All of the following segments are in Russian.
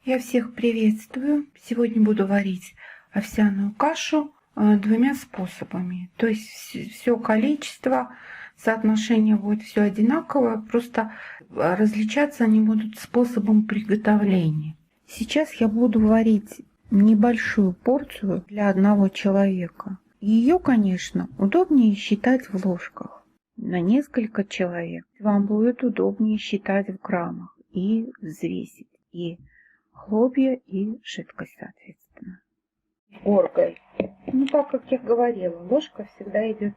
Я всех приветствую. Сегодня буду варить овсяную кашу двумя способами. То есть все количество, соотношение будет все одинаковое, просто различаться они будут способом приготовления. Сейчас я буду варить небольшую порцию для одного человека. Ее, конечно, удобнее считать в ложках. На несколько человек вам будет удобнее считать в граммах и взвесить. И хлопья, и жидкость, соответственно. Горкой. Ну, так как я говорила, ложка всегда идет,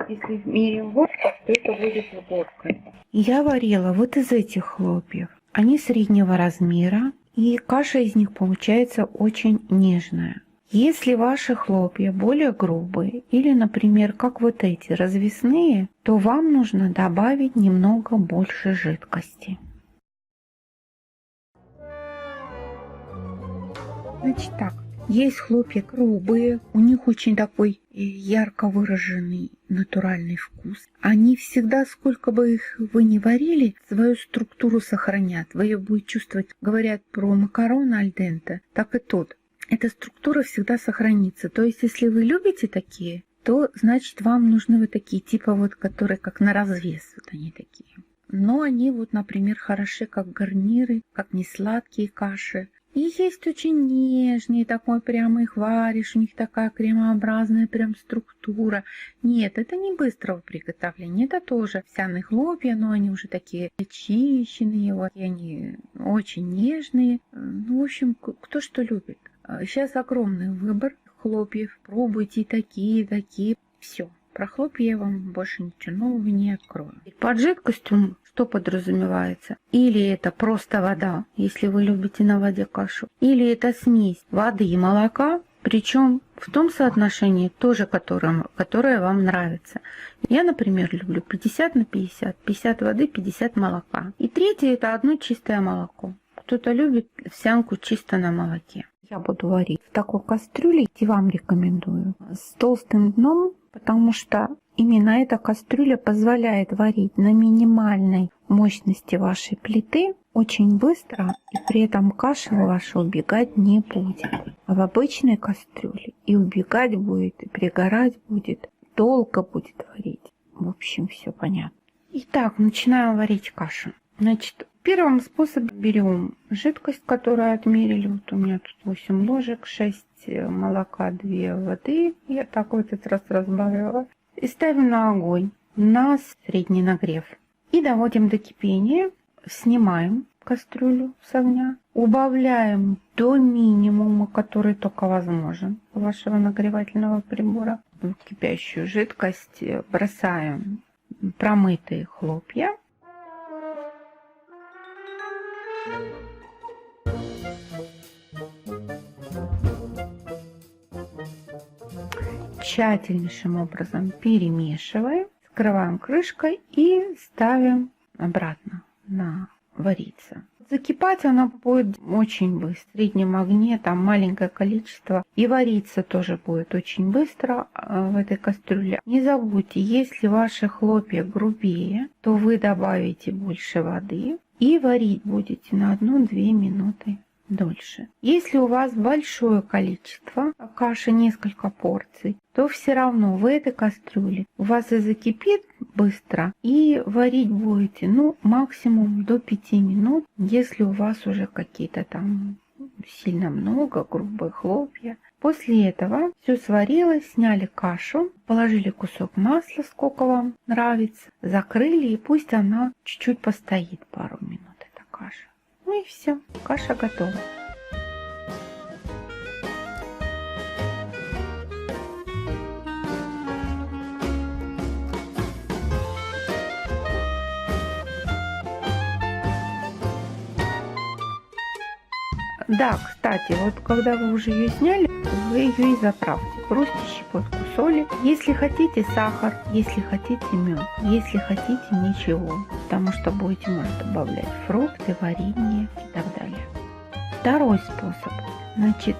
если меряем в ложках, то это будет с горкой. Я варила вот из этих хлопьев. Они среднего размера, и каша из них получается очень нежная. Если ваши хлопья более грубые, или, например, как вот эти, развесные, то вам нужно добавить немного больше жидкости. Значит так, есть хлопья грубые, у них очень такой ярко выраженный натуральный вкус. Они всегда, сколько бы их вы ни варили, свою структуру сохранят. Вы ее будете чувствовать, говорят про макароны аль денте, так и тут. Эта структура всегда сохранится. То есть, если вы любите такие, то, значит, вам нужны вот такие, типа вот, которые как на развес, вот они такие. Но они вот, например, хороши как гарниры, как несладкие каши. И есть очень нежные, такой прямо их варишь, у них такая кремообразная прям структура. Нет, это не быстрого приготовления, это тоже овсяные хлопья, но они уже такие очищенные, вот, и они очень нежные. Ну, в общем, кто что любит. Сейчас огромный выбор хлопьев, пробуйте такие, все. Про хлопья я вам больше ничего нового не открою. Под жидкостью что подразумевается? Или это просто вода, если вы любите на воде кашу, или это смесь воды и молока, причем в том соотношении тоже, которое вам нравится. Я, например, люблю 50 на 50, 50 воды, 50 молока. И третье это одно чистое молоко. Кто-то любит овсянку чисто на молоке. Я буду варить в такой кастрюле, и вам рекомендую, с толстым дном, потому что именно эта кастрюля позволяет варить на минимальной мощности вашей плиты очень быстро, и при этом каша ваша убегать не будет. А в обычной кастрюле и убегать будет, и пригорать будет, долго будет варить. В общем, все понятно. Итак, начинаем варить кашу. Значит, в первом способе берем жидкость, которую отмерили. Вот у меня тут 8 ложек, 6 молока, 2 воды. Я так вот этот раз разбавила. И ставим на огонь на средний нагрев. И доводим до кипения. Снимаем кастрюлю с огня. Убавляем до минимума, который только возможен у вашего нагревательного прибора. В кипящую жидкость бросаем промытые хлопья. Тщательнейшим образом перемешиваем, скрываем крышкой и ставим обратно на вариться. Закипать она будет очень быстро. В среднем огне там маленькое количество. И вариться тоже будет очень быстро в этой кастрюле. Не забудьте, если ваши хлопья грубее, то вы добавите больше воды. И варить будете на 1-2 минуты дольше. Если у вас большое количество каши, несколько порций, то все равно в этой кастрюле у вас и закипит быстро, и варить будете, ну, максимум до 5 минут, если у вас уже какие-то там сильно много, грубые хлопья. После этого все сварилось, сняли кашу, положили кусок масла, сколько вам нравится, закрыли, и пусть она чуть-чуть постоит пару минут, эта каша. Ну и все, каша готова. Да, кстати, вот когда вы уже ее сняли, вы ее и заправьте. хруст и щепотку соли. Если хотите сахар, если хотите мед, если хотите ничего, потому что будете, может, добавлять фрукты, варенье и так далее. Второй способ. Значит,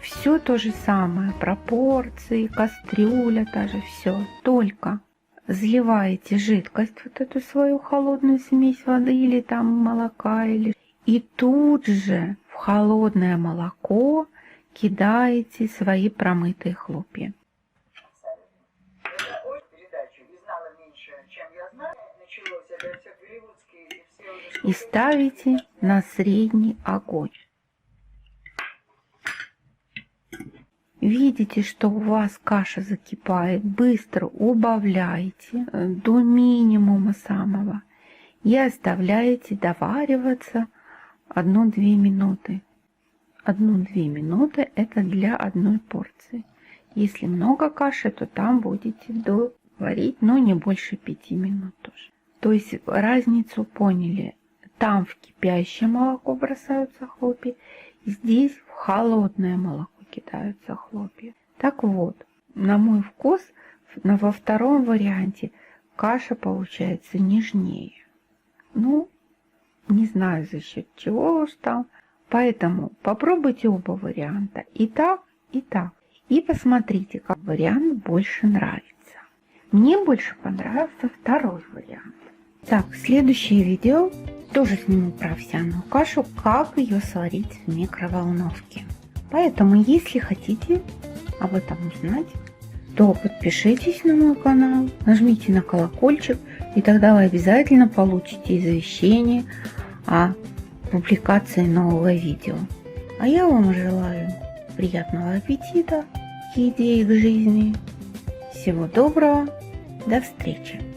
все то же самое, пропорции, кастрюля, даже все. Только заливаете жидкость, вот эту свою холодную смесь воды или там молока, и тут же в холодное молоко кидаете свои промытые хлопья. И ставите на средний огонь. Видите, что у вас каша закипает, быстро убавляете до минимума самого и оставляете довариваться 1-2 минуты. 1-2 минуты это для одной порции. Если много каши, то там будете доварить, но не больше 5 минут тоже. То есть разницу поняли. Там в кипящее молоко бросаются хлопья, здесь в холодное молоко кидаются хлопья. Так вот, на мой вкус, во втором варианте каша получается нежнее. Ну, не знаю за счет чего уж там. Поэтому попробуйте оба варианта. И так, и так. И посмотрите, как вариант больше нравится. Мне больше понравился второй вариант. Так, следующее видео тоже сниму про овсяную кашу, как ее сварить в микроволновке. Поэтому, если хотите об этом узнать, то подпишитесь на мой канал, нажмите на колокольчик, и тогда вы обязательно получите извещение о публикации нового видео. А я вам желаю приятного аппетита, к еде и к жизни. Всего доброго, до встречи!